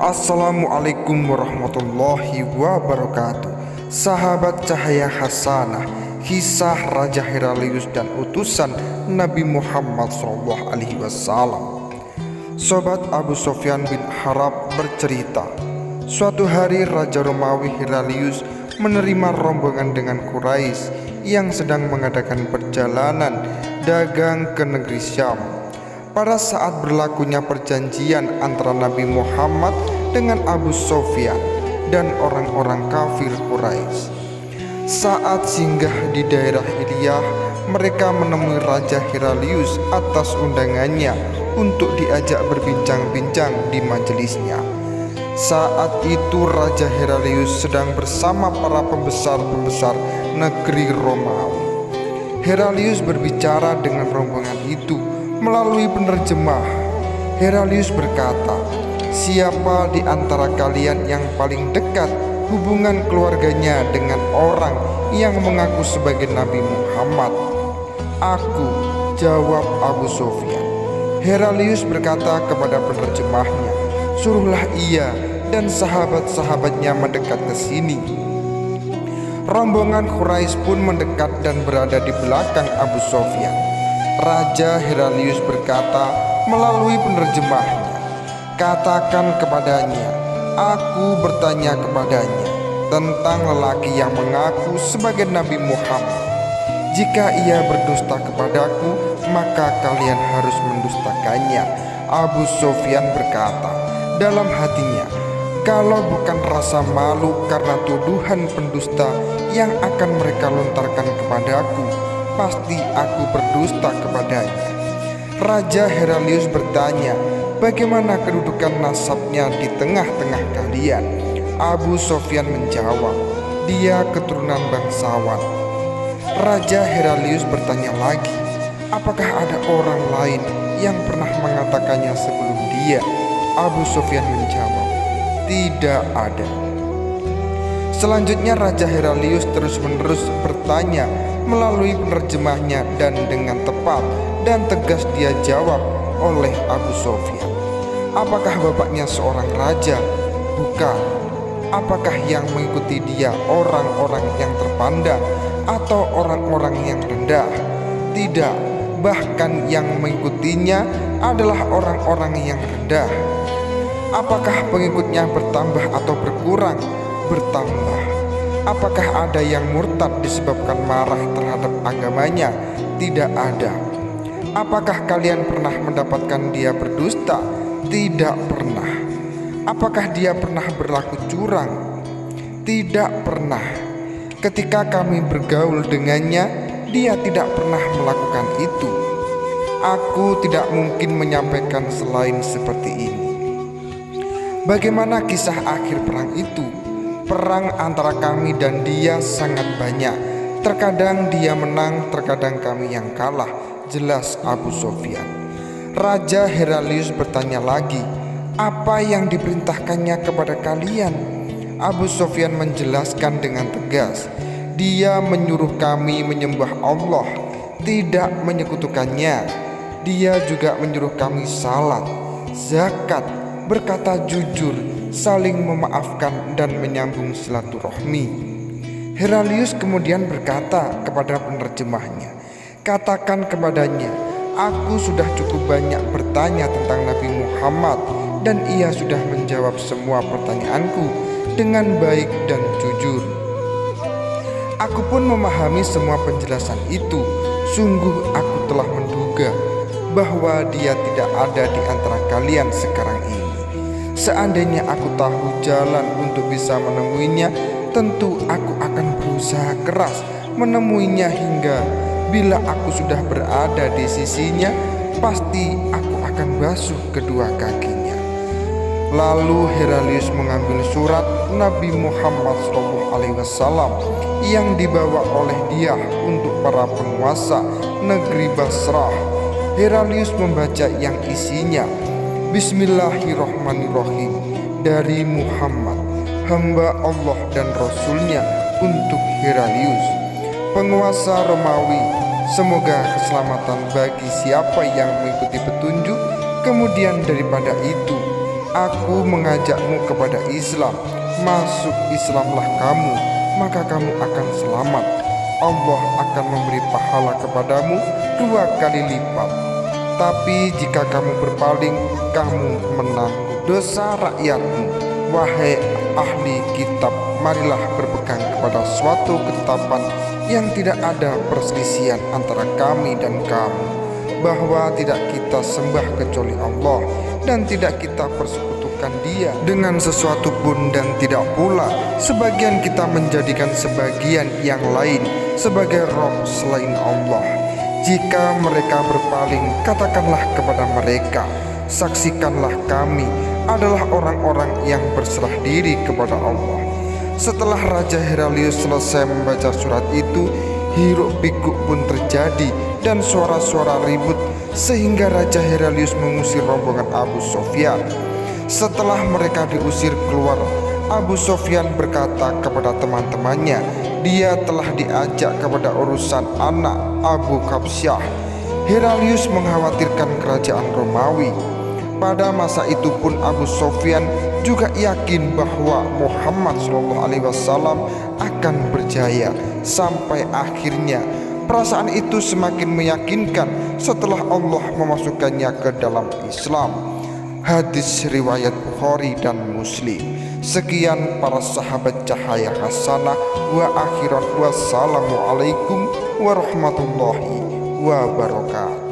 Assalamualaikum warahmatullahi wabarakatuh. Sahabat cahaya hasanah, kisah Raja Heralius dan utusan Nabi Muhammad SAW. Sobat Abu Sofyan bin Harb bercerita, suatu hari Raja Romawi Heralius menerima rombongan dengan Quraisy yang sedang mengadakan perjalanan dagang ke negeri Syam. Pada saat berlakunya perjanjian antara Nabi Muhammad dengan Abu Sofyan dan orang-orang kafir Quraisy. Saat singgah di daerah Iliyah, mereka menemui Raja Heralius atas undangannya untuk diajak berbincang-bincang di majelisnya. Saat itu Raja Heralius sedang bersama para pembesar-pembesar negeri Romawi. Heralius berbicara dengan rombongan itu melalui penerjemah. Heralius berkata, "Siapa di antara kalian yang paling dekat hubungan keluarganya dengan orang yang mengaku sebagai Nabi Muhammad?" "Aku," jawab Abu Sofyan. Heralius berkata kepada penerjemahnya, "Suruhlah ia dan sahabat-sahabatnya mendekat ke sini." Rombongan Quraisy pun mendekat dan berada di belakang Abu Sofyan. Raja Heralius berkata melalui penerjemahnya, "Katakan kepadanya, aku bertanya kepadanya tentang lelaki yang mengaku sebagai Nabi Muhammad. Jika ia berdusta kepadaku, maka kalian harus mendustakannya." Abu Sofyan berkata dalam hatinya, "Kalau bukan rasa malu karena tuduhan pendusta yang akan mereka lontarkan kepadaku, pasti aku berdusta kepadanya." Raja Heralius bertanya, "Bagaimana kedudukan nasabnya di tengah-tengah kalian?" Abu Sofyan menjawab, "Dia keturunan bangsawan." Raja Heralius bertanya lagi, "Apakah ada orang lain yang pernah mengatakannya sebelum dia?" Abu Sofyan menjawab, "Tidak ada." Selanjutnya Raja Heralius terus-menerus bertanya melalui penerjemahnya, dan dengan tepat dan tegas dia jawab oleh Abu Sofyan, "Apakah bapaknya seorang raja?" "Bukan." "Apakah yang mengikuti dia orang-orang yang terpandang atau orang-orang yang rendah?" "Tidak, bahkan yang mengikutinya adalah orang-orang yang rendah." "Apakah pengikutnya bertambah atau berkurang?" "Bertambah." "Apakah ada yang murtad disebabkan marah terhadap agamanya?" "Tidak ada." "Apakah kalian pernah mendapatkan dia berdusta?" "Tidak pernah." "Apakah dia pernah berlaku curang?" "Tidak pernah. Ketika kami bergaul dengannya, dia tidak pernah melakukan itu." "Aku tidak mungkin menyampaikan selain seperti ini." "Bagaimana kisah akhir perang itu?" "Perang antara kami dan dia sangat banyak. Terkadang dia menang, terkadang kami yang kalah," jelas Abu Sofyan. Raja Heralius bertanya lagi, "Apa yang diperintahkannya kepada kalian?" Abu Sofyan menjelaskan dengan tegas, "Dia menyuruh kami menyembah Allah, tidak menyekutukannya. Dia juga menyuruh kami salat, zakat, berkata jujur, saling memaafkan, dan menyambung silaturahmi." Heralius kemudian berkata kepada penerjemahnya, "Katakan kepadanya, aku sudah cukup banyak bertanya tentang Nabi Muhammad, dan ia sudah menjawab semua pertanyaanku dengan baik dan jujur. Aku pun memahami semua penjelasan itu. Sungguh aku telah menduga bahwa dia tidak ada di antara kalian sekarang ini. Seandainya aku tahu jalan untuk bisa menemuinya, tentu aku akan berusaha keras menemuinya, hingga bila aku sudah berada di sisinya, pasti aku akan basuh kedua kakinya." Lalu Heralius mengambil surat Nabi Muhammad SAW yang dibawa oleh dia untuk para penguasa negeri Basrah. Heralius membaca yang isinya, "Bismillahirrahmanirrahim, dari Muhammad, hamba Allah dan Rasulnya, untuk Heralius, penguasa Romawi. Semoga keselamatan bagi siapa yang mengikuti petunjuk. Kemudian daripada itu, Aku mengajakmu kepada Islam, masuk Islamlah kamu, maka kamu akan selamat. Allah akan memberi pahala kepadamu 2 kali lipat. Tapi jika kamu berpaling, kamu menanggung dosa rakyatmu. Wahai ahli kitab, marilah berpegang kepada suatu ketetapan yang tidak ada perselisihan antara kami dan kamu, bahwa tidak kita sembah kecuali Allah, dan tidak kita persekutukan Dia dengan sesuatu pun, dan tidak pula sebagian kita menjadikan sebagian yang lain sebagai Rob selain Allah. Jika mereka berpaling, katakanlah kepada mereka, saksikanlah kami adalah orang-orang yang berserah diri kepada Allah. Setelah Raja Heralius selesai membaca surat itu, hiruk-pikuk pun terjadi dan suara-suara ribut, sehingga Raja Heralius mengusir rombongan Abu Sofyan. Setelah mereka diusir keluar, Abu Sofyan berkata kepada teman-temannya, dia telah diajak kepada urusan anak Abu Kabsyah. Heralius mengkhawatirkan kerajaan Romawi. Pada masa itu pun Abu Sofyan juga yakin bahwa Muhammad SAW akan berjaya. Sampai akhirnya perasaan itu semakin meyakinkan setelah Allah memasukkannya ke dalam Islam. Hadis riwayat Bukhari dan Muslim. Sekian para sahabat cahaya hasanah wa akhirat. Wassalamualaikum warahmatullahi wabarakatuh.